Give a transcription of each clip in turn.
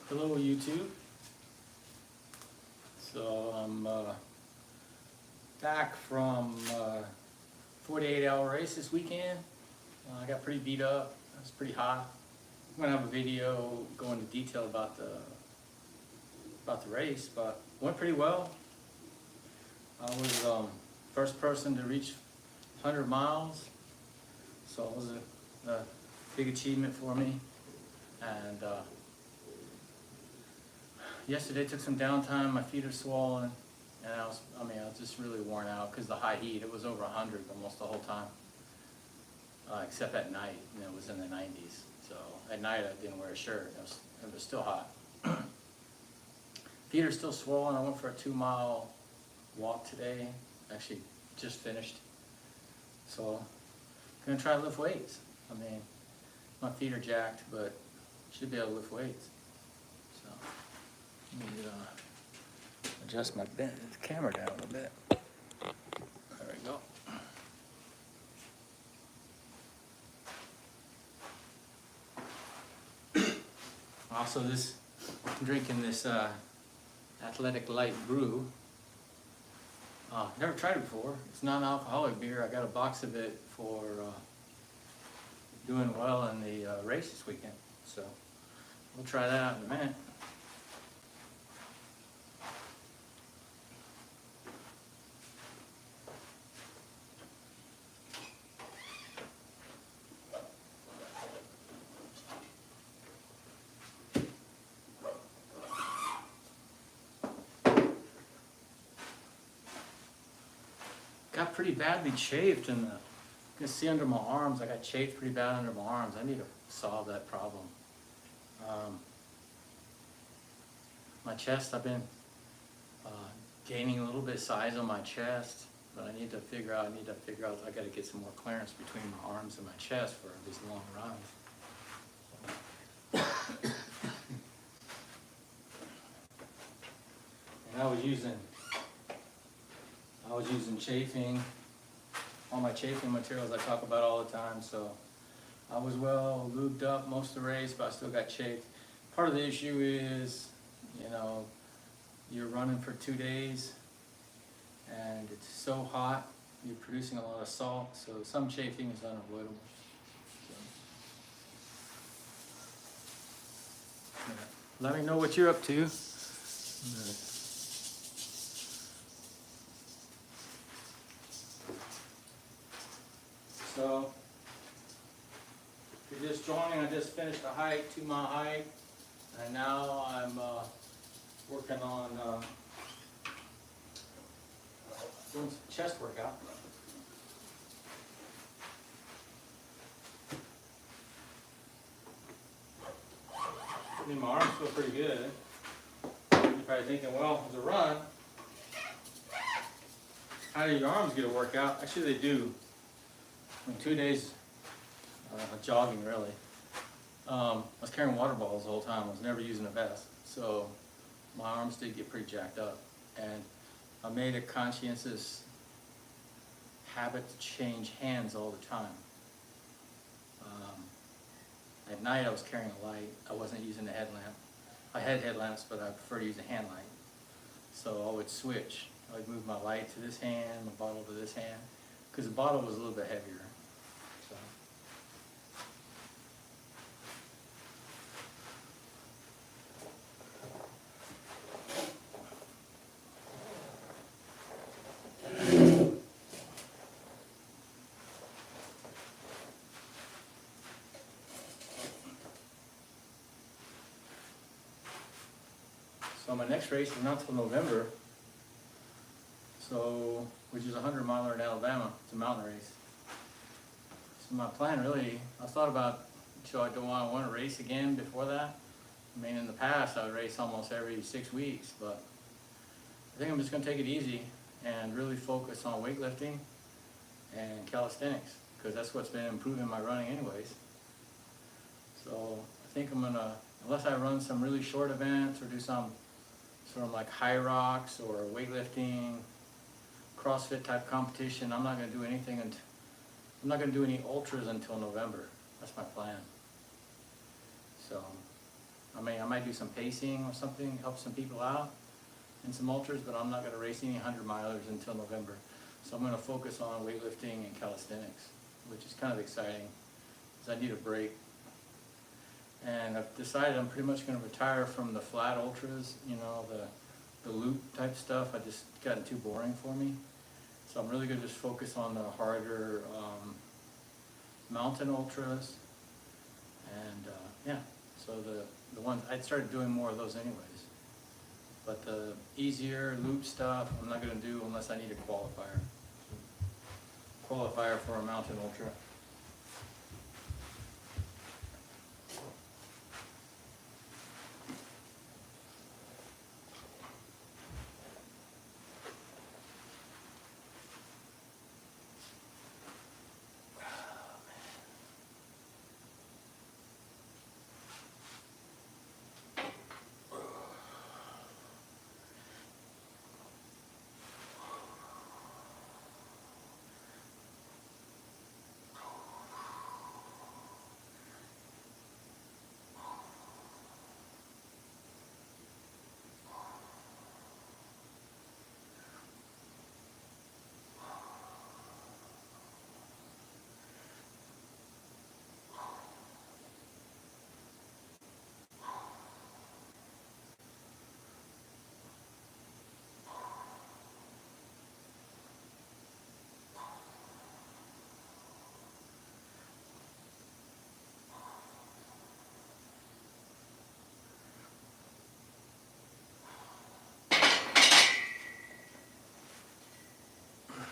Hello YouTube. So I'm back from 48-hour race this weekend. I got pretty beat up. It was pretty hot. I'm gonna have a video going into detail about the race, but it went pretty well. I was first person to reach 100 miles, so it was a big achievement for me. And yesterday took some downtime. My feet are swollen, and I was just really worn out because the high heat. It was over 100 almost the whole time, except at night, and it was in the 90s. So at night I didn't wear a shirt. It was still hot. Feet are still swollen. I went for a 2-mile walk today. Actually, just finished. So I'm gonna try to lift weights. I mean, my feet are jacked, but should be able to lift weights. So let me adjust my camera down a little bit. There we go. Also, I'm drinking this Athletic Lite Brew. Never tried it before. It's non-alcoholic beer. I got a box of it for doing well in the race this weekend. So we'll try that out in a minute. Got pretty badly chafed in the, you can see under my arms, I got chafed pretty bad under my arms. I need to solve that problem. My chest, I've been gaining a little bit of size on my chest, but I need to figure out, I got to get some more clearance between my arms and my chest for these long runs. And I was using chafing, all my chafing materials I talk about all the time, so I was well lubed up most of the race, but I still got chafed. Part of the issue is, you're running for 2 days and it's so hot, you're producing a lot of salt, so some chafing is unavoidable. So, let me know what you're up to. So, if you're just joining, I just finished a hike, 2-mile hike, and now I'm working on doing some chest workout. I mean, my arms feel pretty good. You're probably thinking, well, it's a run. How do your arms get a workout? Actually, they do. In 2 days jogging, really. I was carrying water bottles the whole time. I was never using a vest, so my arms did get pretty jacked up. And I made a conscientious habit to change hands all the time. At night I was carrying a light. I wasn't using a headlamp. I had headlamps, but I prefer to use a hand light. So I would switch. I would move my light to this hand, my bottle to this hand, because the bottle was a little bit heavier. So my next race is not till November, which is a 100-miler in Alabama. It's a mountain race. So my plan really, I thought about, so I don't want to race again before that. I mean, in the past I would race almost every 6 weeks, but I think I'm just going to take it easy and really focus on weightlifting and calisthenics, because that's what's been improving my running anyways. So I think I'm going to, unless I run some really short events or do some sort of like high rocks or weightlifting, CrossFit type competition, I'm not going to do anything until, I'm not going to do any ultras until November. That's my plan. So I mean, I might do some pacing or something, help some people out in some ultras, but I'm not going to race any 100-milers until November. So I'm going to focus on weightlifting and calisthenics, which is kind of exciting because I need a break. And I've decided I'm pretty much going to retire from the flat ultras, you know, the loop type stuff. I just gotten too boring for me. So I'm really going to just focus on the harder mountain ultras. And yeah, so the ones, I started doing more of those anyways. But the easier loop stuff, I'm not going to do unless I need a qualifier. Qualifier for a mountain ultra.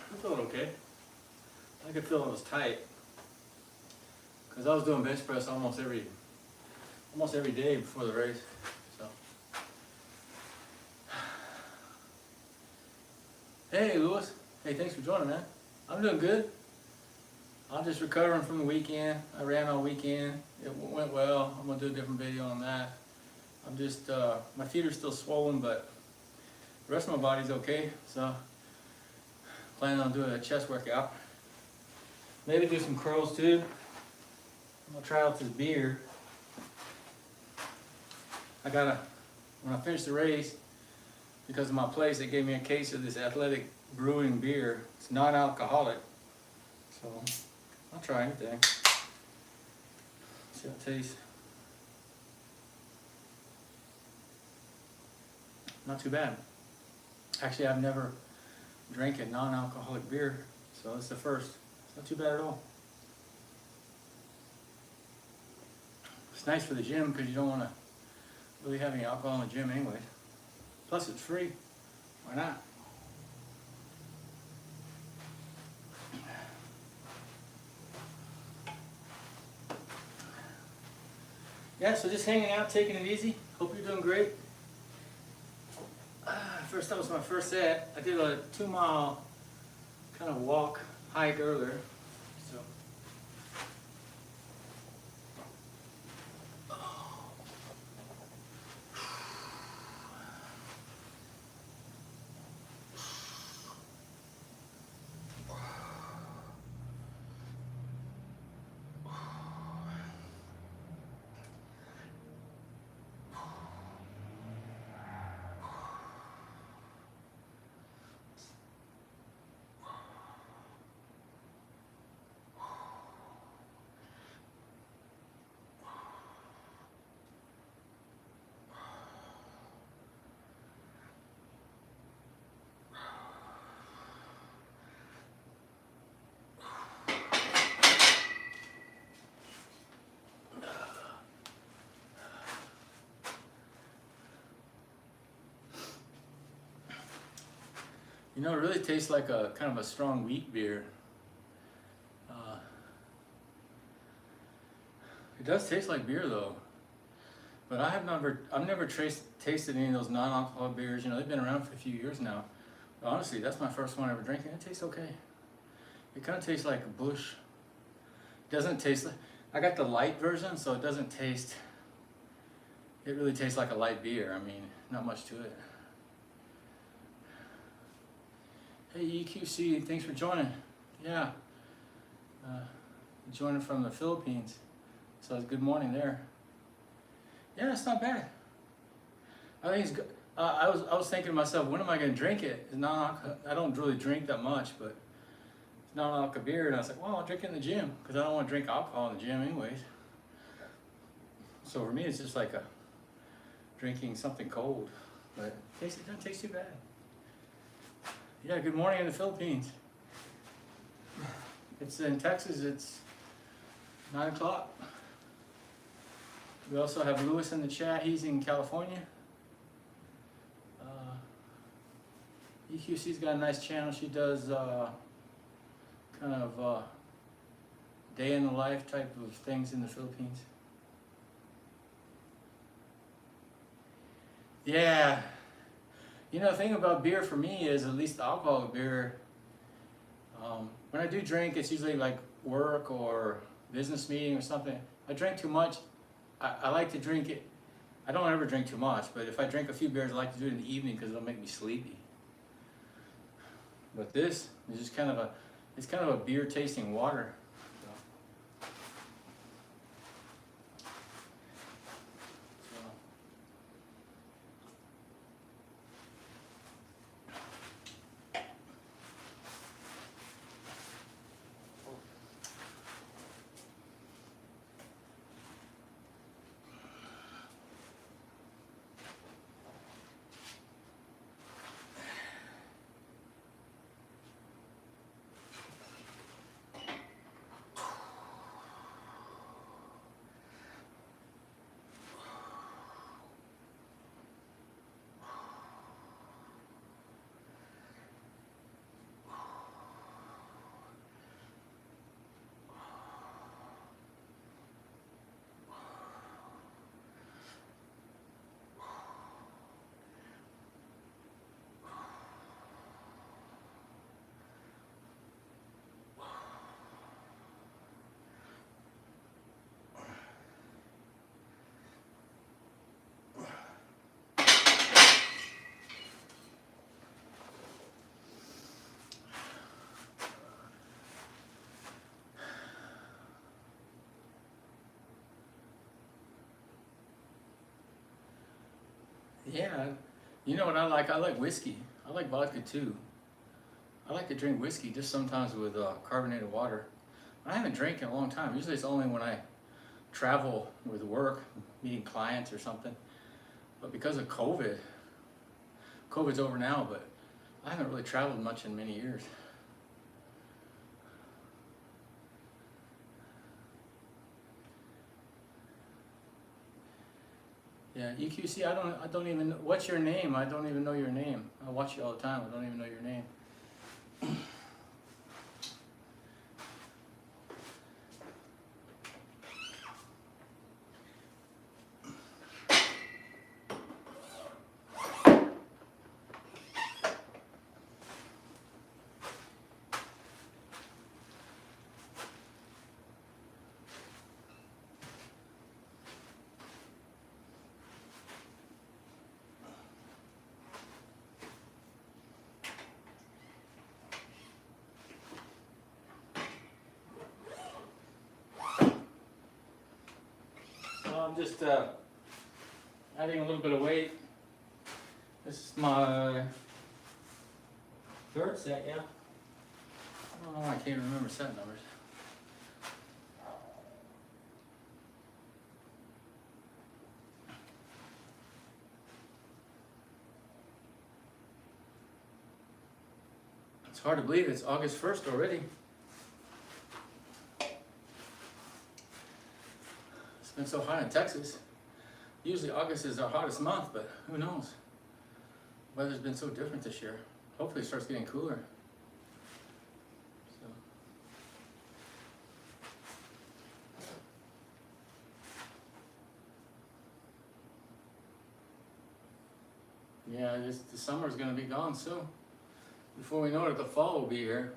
I felt okay. I could feel it was tight because I was doing bench press almost every day before the race. So, hey Lewis, hey, thanks for joining, man. I'm doing good. I'm just recovering from the weekend. I ran all weekend. It went well. I'm gonna do a different video on that. I'm just my feet are still swollen, but the rest of my body's okay. So. Planning on doing a chest workout. Maybe do some curls too. I'm gonna try out this beer. When I finish the race, because of my place, they gave me a case of this Athletic brewing beer. It's non-alcoholic. So I'll try anything. See how it tastes. Not too bad. Actually, I've never drank a non-alcoholic beer, so it's the first. It's not too bad at all. It's nice for the gym because you don't want to really have any alcohol in the gym anyway. Plus it's free. Why not? Yeah, so just hanging out, taking it easy. Hope you're doing great. First, that was my first set. I did a 2-mile kind of walk, hike earlier. So. You know, it really tastes like a kind of a strong wheat beer. It does taste like beer though, but I've never tasted any of those non-alcoholic beers. You know, they've been around for a few years now. But honestly, that's my first one ever drinking. It tastes okay. It kind of tastes like a Bush. It doesn't taste like, I got the light version, so it doesn't taste, it really tastes like a light beer. I mean, not much to it. Hey EQC, thanks for joining. Yeah, joining from the Philippines. So it's good morning there. Yeah, it's not bad. I think it's good. I was thinking to myself, when am I going to drink it? It's not, I don't really drink that much, but it's non-alcoholic beer, and I was like, well, I'll drink it in the gym because I don't want to drink alcohol in the gym anyways. So for me, it's just like drinking something cold, but it doesn't taste too bad. Yeah, good morning in the Philippines. It's in Texas. It's 9 o'clock. We also have Lewis in the chat. He's in California. EQC's got a nice channel. She does kind of day in the life type of things in the Philippines. Yeah. You know, the thing about beer for me is, at least alcoholic beer, when I do drink, it's usually like work or business meeting or something. I drink too much. I like to drink it. I don't ever drink too much, but if I drink a few beers, I like to do it in the evening because it'll make me sleepy. But this is just kind of a beer tasting water. Yeah, you know what I like? I like whiskey. I like vodka too. I like to drink whiskey just sometimes with carbonated water. I haven't drank in a long time. Usually it's only when I travel with work, meeting clients or something. But because of COVID's over now, but I haven't really traveled much in many years. Yeah, EQC, I don't even know, what's your name? I don't even know your name. I watch you all the time, I don't even know your name. I'm just adding a little bit of weight. This is my third set, yeah. Oh, I can't remember set numbers. It's hard to believe it's August 1st already. It's been so hot in Texas. Usually August is our hottest month, but who knows? Weather's been so different this year. Hopefully it starts getting cooler. So. Yeah, the summer's gonna be gone soon. Before we know it, the fall will be here.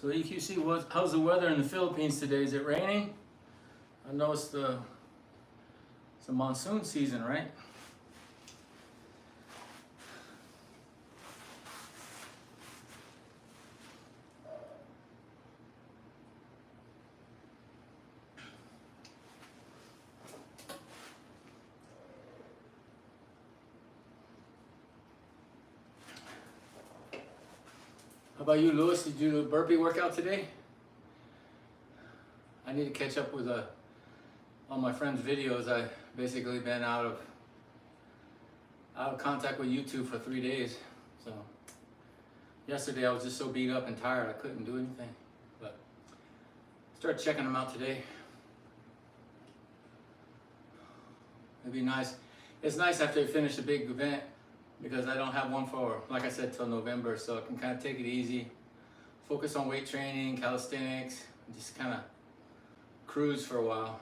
So EQC, how's the weather in the Philippines today? Is it raining? I noticed it's a monsoon season, right? How about you, Lewis? Did you do a burpee workout today? I need to catch up with all my friends' videos. I've basically been out of contact with YouTube for 3 days. So yesterday I was just so beat up and tired I couldn't do anything. But start checking them out today. It'd be nice. It's nice after I finish a big event, because I don't have one for, like I said, till November, so I can kind of take it easy, focus on weight training, calisthenics, and just kind of cruise for a while.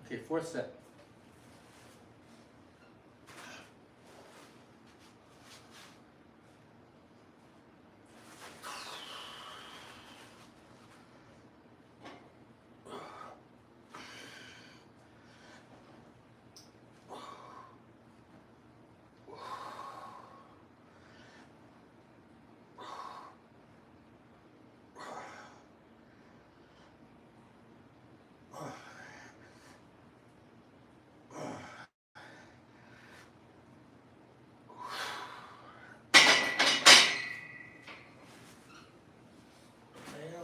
Okay, fourth set.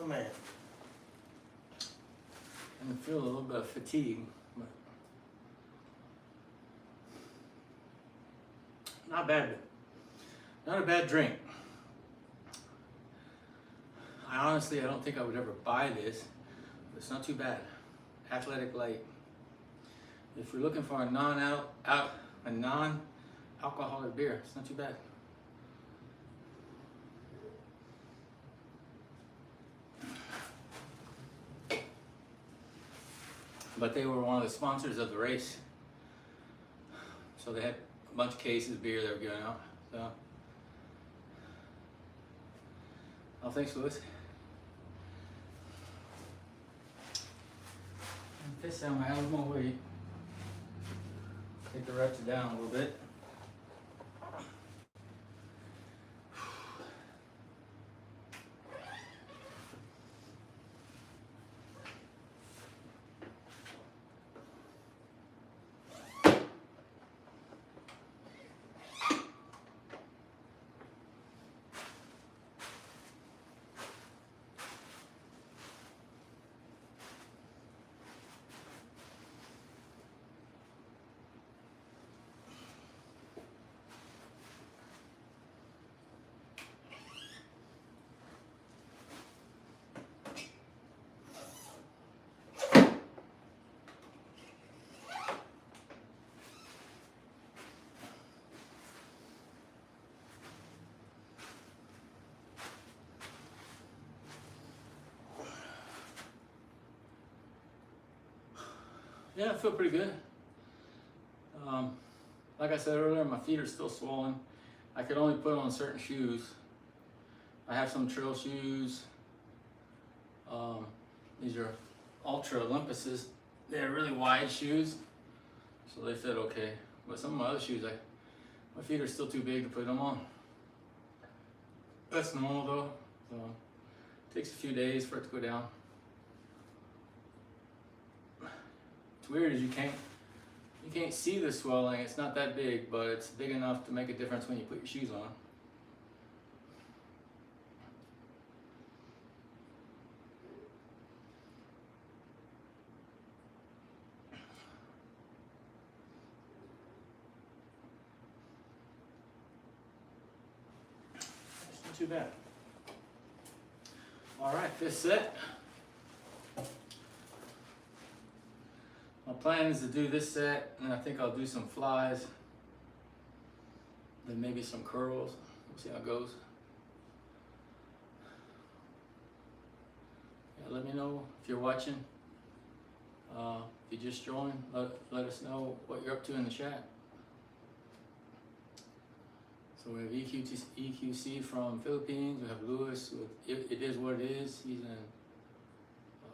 Man. I feel a little bit of fatigue, but not bad. Not a bad drink. I don't think I would ever buy this, but it's not too bad. Athletic Lite. If you're looking for a non-alcoholic beer, it's not too bad. But they were one of the sponsors of the race. So they had a bunch of cases of beer they were giving out. So, oh, thanks, Lewis. This time I have more weight. Take the reps down a little bit. Yeah, I feel pretty good. Like I said earlier, my feet are still swollen. I could only put on certain shoes. I have some trail shoes. These are Ultra Olympuses. They're really wide shoes, so they fit okay. But some of my other shoes, my feet are still too big to put them on. That's normal though. So it takes a few days for it to go down. It's weird is you can't see the swelling. It's not that big, but it's big enough to make a difference when you put your shoes on. It's not too bad. All right, fifth set. My plan is to do this set, and I think I'll do some flies, then maybe some curls. We'll see how it goes. Yeah, let me know if you're watching. If you just joined, let us know what you're up to in the chat. So So we have EQC from Philippines. We have Lewis with It Is What It Is. He's in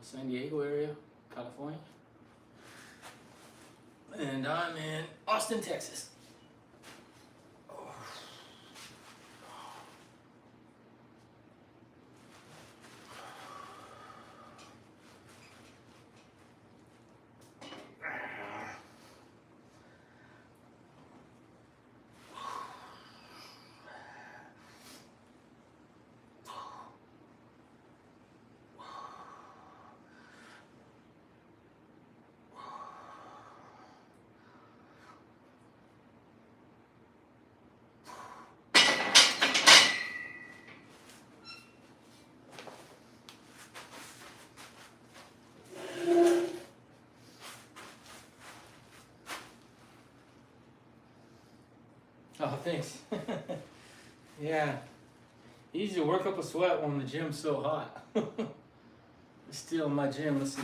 San Diego area, California. And I'm in Austin, Texas. Oh, thanks. Yeah, easy to work up a sweat when the gym's so hot. It's still in my gym, let's see,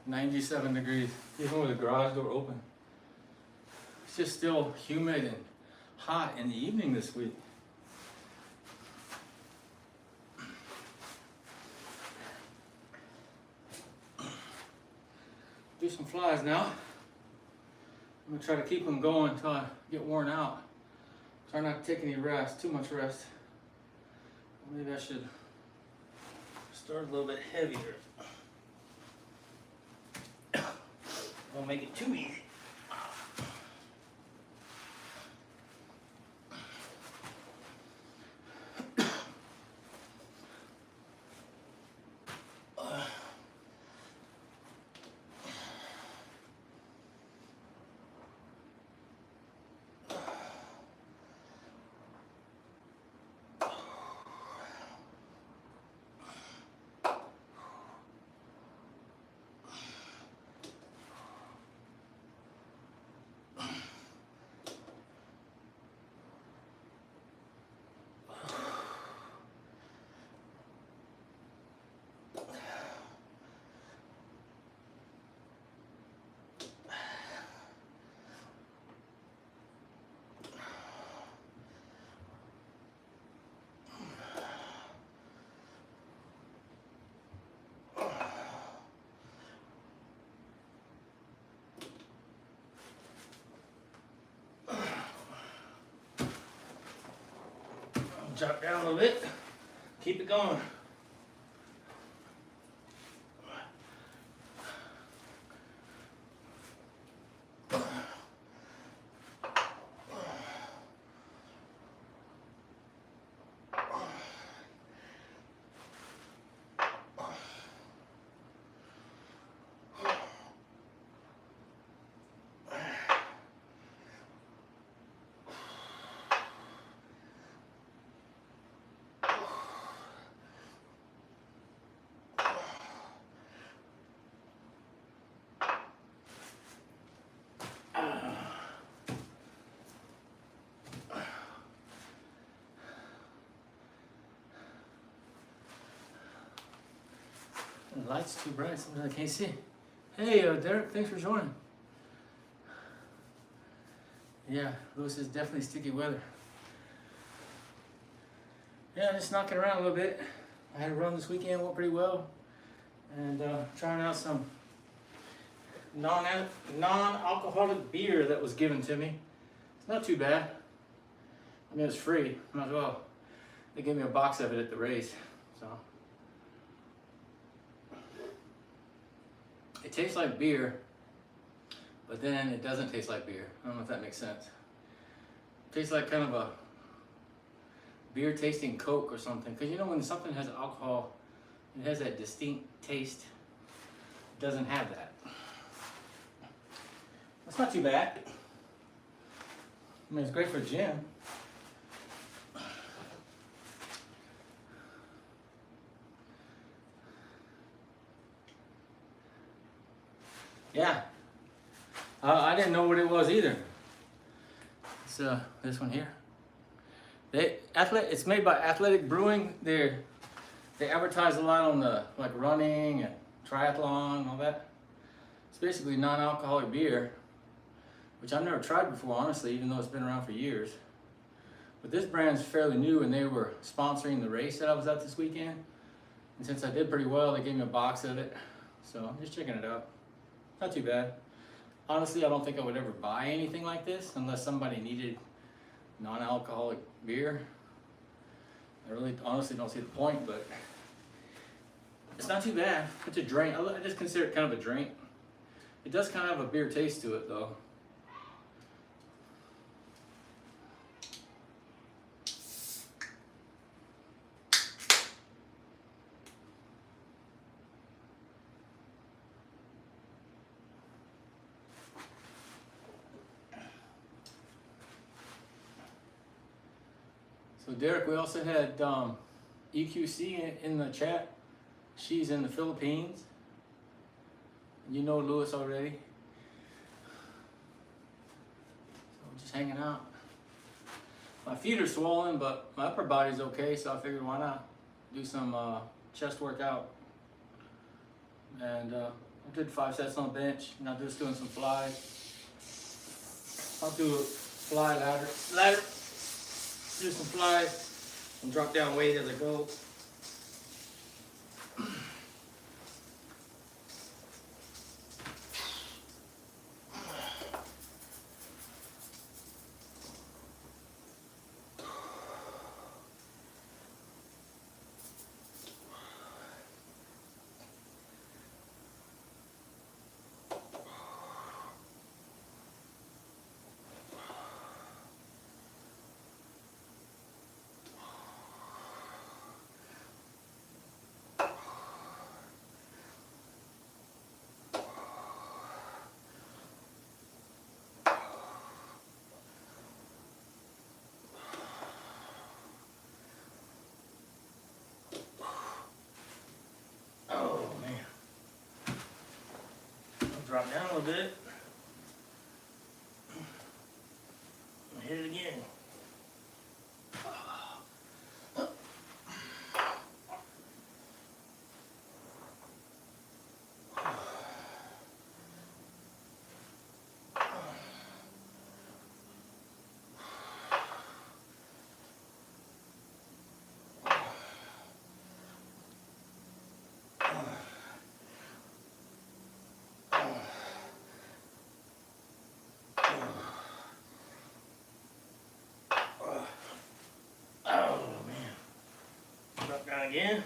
97 degrees, even with the garage door open. It's just still humid and hot in the evening this week. Do some flies now. I'm gonna try to keep them going until I get worn out. Try not to take any rest, too much rest. Maybe I should start a little bit heavier. Don't make it too easy. Drop down a little bit, keep it going. The light's too bright, sometimes I can't see. Hey, Derek, thanks for joining. Yeah, Lewis is definitely sticky weather. Yeah, just knocking around a little bit. I had a run this weekend, went pretty well. And trying out some non-alcoholic beer that was given to me. It's not too bad. I mean, it's free, might as well. They gave me a box of it at the race, so. It tastes like beer, but then it doesn't taste like beer. I don't know if that makes sense. It tastes like kind of a beer tasting Coke or something. Because you know when something has alcohol, it has that distinct taste. It doesn't have that. It's not too bad. I mean, it's great for a gym. Yeah, I didn't know what it was either. It's this one here. It's made by Athletic Brewing. They advertise a lot on the like running and triathlon and all that. It's basically non-alcoholic beer, which I've never tried before, honestly, even though it's been around for years. But this brand's fairly new, and they were sponsoring the race that I was at this weekend. And since I did pretty well, they gave me a box of it. So I'm just checking it out. Not too bad. Honestly, I don't think I would ever buy anything like this unless somebody needed non-alcoholic beer. I really honestly don't see the point, but it's not too bad. It's a drink. I just consider it kind of a drink. It does kind of have a beer taste to it though. So Derek, we also had EQC in the chat. She's in the Philippines. You know Lewis already. So just hanging out. My feet are swollen, but my upper body's okay, so I figured why not do some chest workout. And I did 5 sets on the bench. Now just doing some flies. I'll do a fly ladder. Do some flies and drop down weight as I go. Drop down a little bit. Hit it again. Drop down again.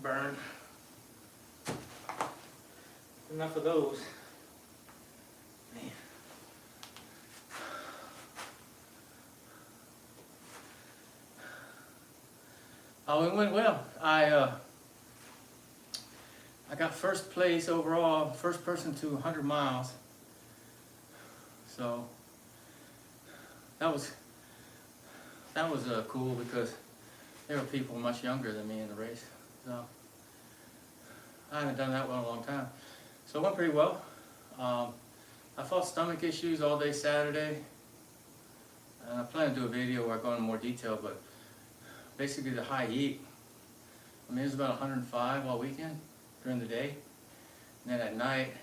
Burn. Enough of those. Man. Oh, it went well. I got first place overall, first person to 100 miles. So that was cool because there were people much younger than me in the race. So I haven't done that one in a long time. So it went pretty well. I fought stomach issues all day Saturday. And I plan to do a video where I go into more detail, but basically the high heat, I mean it was about 105 all weekend during the day. And then at night,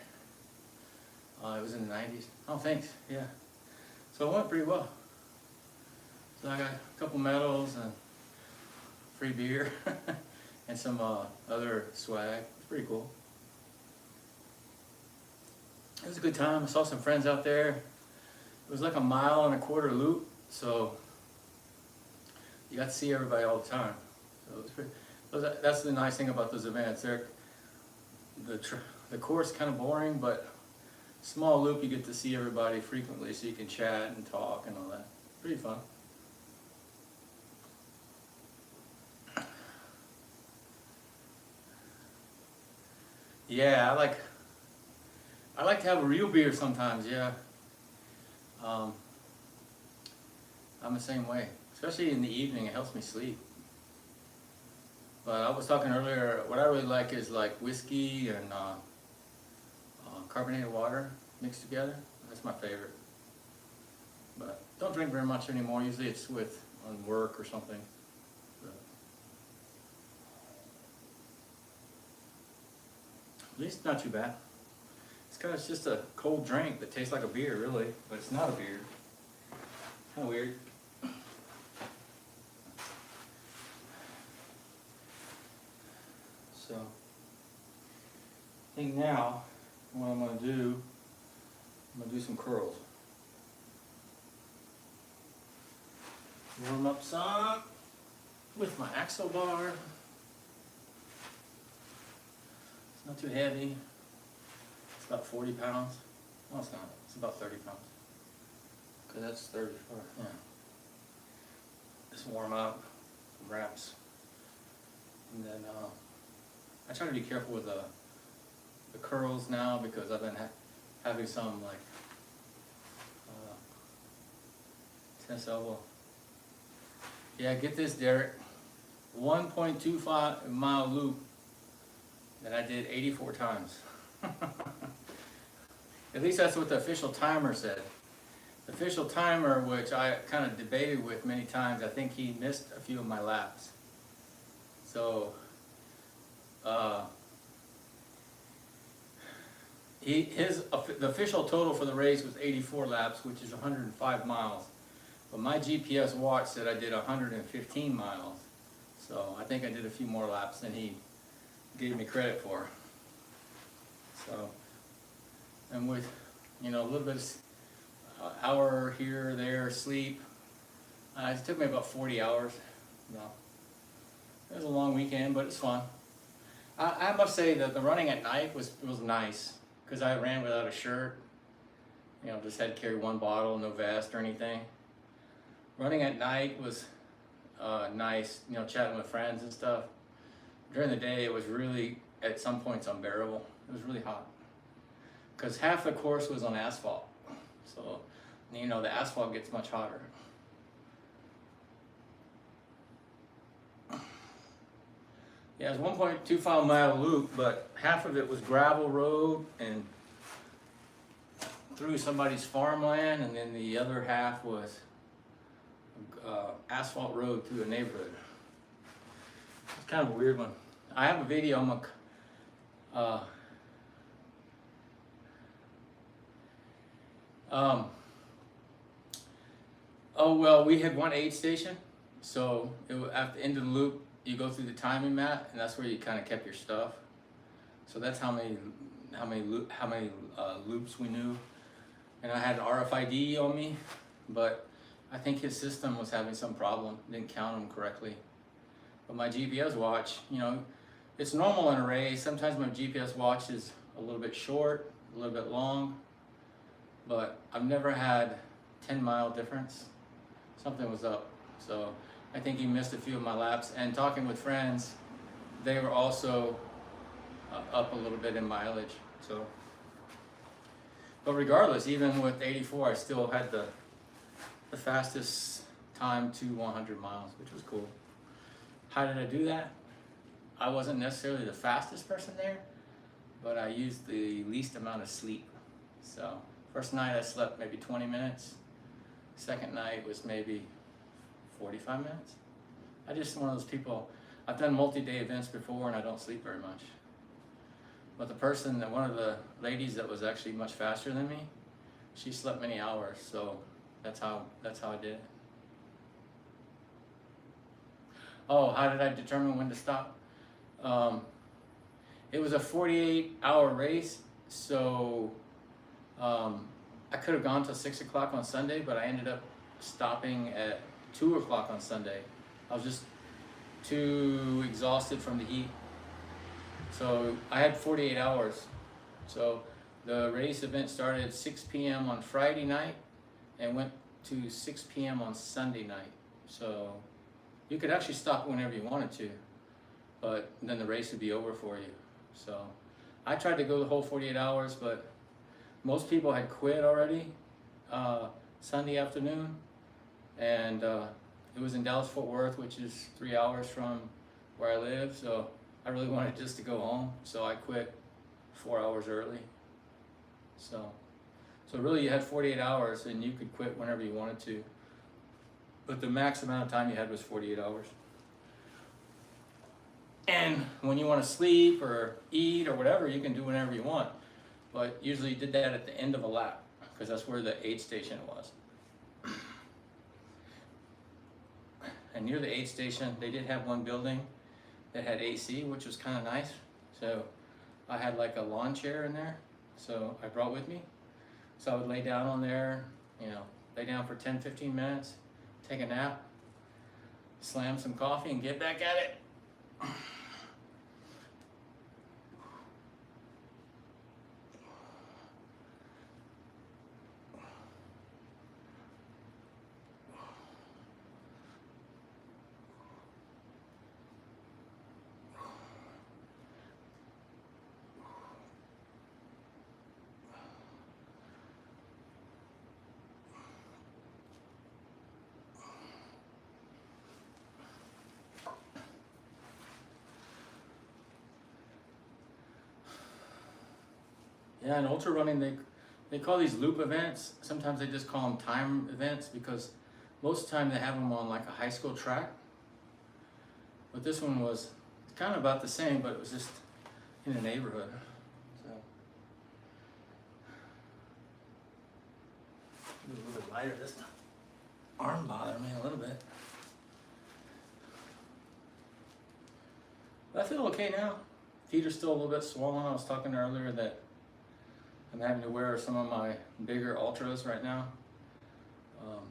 it was in the 90s. Oh, thanks, yeah. So it went pretty well. So I got a couple medals and free beer. And some other swag. It's pretty cool. It was a good time. I saw some friends out there. It was like a 1.25 mile loop, so you got to see everybody all the time. So it was pretty, that's the nice thing about those events. The course kind of boring, but small loop you get to see everybody frequently, so you can chat and talk and all that. Pretty fun. Yeah, I like to have a real beer sometimes, yeah. I'm the same way. Especially in the evening, it helps me sleep. But I was talking earlier, what I really like is like whiskey and carbonated water mixed together. That's my favorite. But don't drink very much anymore. Usually it's with on work or something. But at least not too bad. It's just a cold drink that tastes like a beer, really, but it's not a beer. Kind of weird. So, I think now what I'm going to do, some curls. Warm up some with my axle bar. It's not too heavy. It's about 40 pounds. No, it's not. It's about 30 pounds. Because that's 34. Yeah. Just warm up, some reps. And then I try to be careful with the curls now because I've been having some like tennis elbow. Yeah, get this, Derek. 1.25 mile loop that I did 84 times. At least that's what the official timer said. The official timer, which I kind of debated with many times, I think he missed a few of my laps. So, the official total for the race was 84 laps, which is 105 miles. But my GPS watch said I did 115 miles. So I think I did a few more laps than he gave me credit for. So, and with, a little bit of hour here or there sleep, it took me about 40 hours. It was a long weekend, but it's fun. I must say that the running at night was nice because I ran without a shirt. Just had to carry one bottle, no vest or anything. Running at night was nice, chatting with friends and stuff. During the day, it was really, at some points, unbearable. It was really hot. Because half the course was on asphalt. So, the asphalt gets much hotter. Yeah, it was 1.25 mile loop, but half of it was gravel road and through somebody's farmland, and then the other half was asphalt road through a neighborhood. It's kind of a weird one. I have a video. We had one aid station, so at the end of the loop, you go through the timing mat, and that's where you kind of kept your stuff. So that's how many loops we knew. And I had an RFID on me, but I think his system was having some problem, didn't count them correctly. But my GPS watch, it's normal in a race. Sometimes my GPS watch is a little bit short, a little bit long, but I've never had 10-mile difference. Something was up. So I think he missed a few of my laps. And talking with friends, they were also up a little bit in mileage. So, but regardless, even with 84, I still had the fastest time to 100 miles, which was cool. How did I do that? I wasn't necessarily the fastest person there, but I used the least amount of sleep. So first night I slept maybe 20 minutes. Second night was maybe 45 minutes. I just one of those people, I've done multi-day events before and I don't sleep very much. But one of the ladies that was actually much faster than me, she slept many hours, so that's how I did it. Oh, how did I determine when to stop? It was a 48-hour race, so I could have gone till 6 o'clock on Sunday, but I ended up stopping at 2 o'clock on Sunday. I was just too exhausted from the heat. So I had 48 hours. So the race event started at 6 p.m. on Friday night and went to 6 p.m. on Sunday night. So you could actually stop whenever you wanted to, but then the race would be over for you. So I tried to go the whole 48 hours, but most people had quit already Sunday afternoon. and it was in Dallas Fort Worth, which is 3 hours from where I live. So I really wanted just to go home, so I quit 4 hours early. So really you had 48 hours and you could quit whenever you wanted to, but the max amount of time you had was 48 hours. And when you want to sleep or eat or whatever, you can do whenever you want, but usually you did that at the end of a lap because that's where the aid station was. And near the aid station, they did have one building that had AC, which was kind of nice. So I had like a lawn chair in there, so I brought with me. So I would lay down on there, lay down for 10-15 minutes, take a nap, slam some coffee, and get back at it. Yeah, in ultra running, they call these loop events. Sometimes they just call them time events because most of the time they have them on like a high school track. But this one was kind of about the same, but it was just in a neighborhood. So a little bit lighter this time. Arm bothered me a little bit. But I feel okay now. Feet are still a little bit swollen. I was talking earlier that I'm having to wear some of my bigger ultras right now.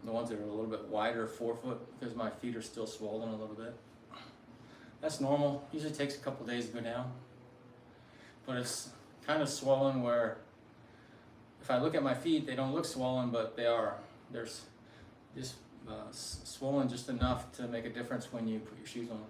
The ones that are a little bit wider, 4 foot, because my feet are still swollen a little bit. That's normal. Usually takes a couple days to go down. But it's kind of swollen where if I look at my feet, they don't look swollen, but they are. They're just swollen just enough to make a difference when you put your shoes on.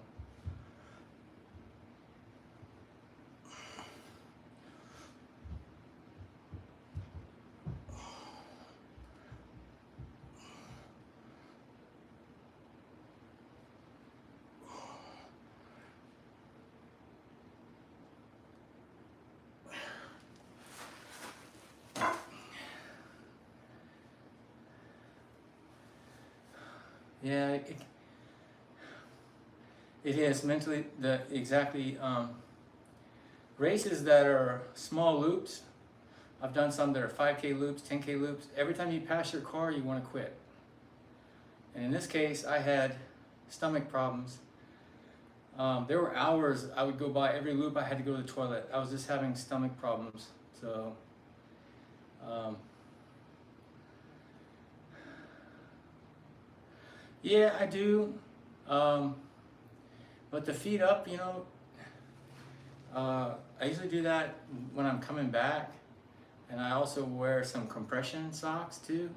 Yeah, it is mentally races that are small loops. I've done some that are 5K loops, 10K loops. Every time you pass your car, you want to quit. And in this case, I had stomach problems. There were hours I would go by every loop. I had to go to the toilet. I was just having stomach problems. So. Yeah, I do, but the feet up, I usually do that when I'm coming back, and I also wear some compression socks too.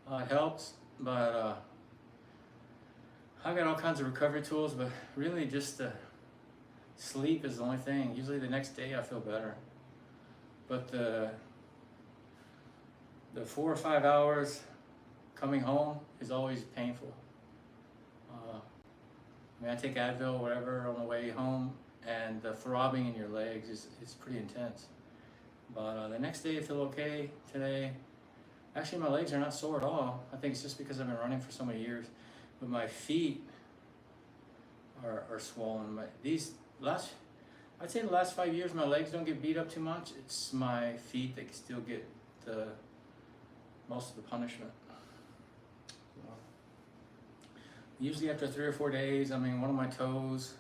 It helps, but I've got all kinds of recovery tools, but really just sleep is the only thing. Usually the next day I feel better, but the 4 or 5 hours coming home is always painful. I take Advil or whatever on the way home, and the throbbing in your legs is pretty intense. But the next day I feel okay. Today, actually my legs are not sore at all. I think it's just because I've been running for so many years. But my feet are swollen. I'd say the last 5 years my legs don't get beat up too much. It's my feet that still get most of the punishment. Usually after 3 or 4 days, one of my toes,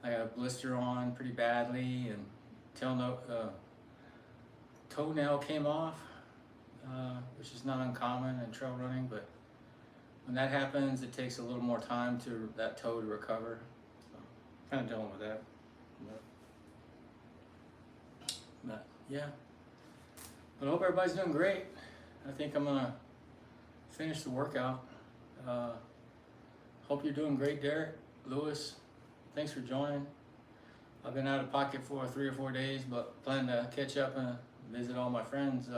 I got a blister on pretty badly, and toenail came off, which is not uncommon in trail running, but when that happens, it takes a little more time to that toe to recover. So, kind of dealing with that. But yeah. But I hope everybody's doing great. I think I'm gonna finish the workout. Hope you're doing great, Derek, Lewis. Thanks for joining. I've been out of pocket for 3 or 4 days, but plan to catch up and visit all my friends'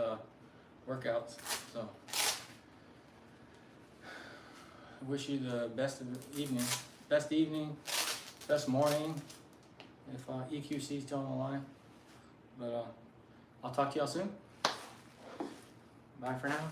workouts. So I wish you the best of the evening, best morning, if EQC is still on the line. But I'll talk to y'all soon. Bye for now.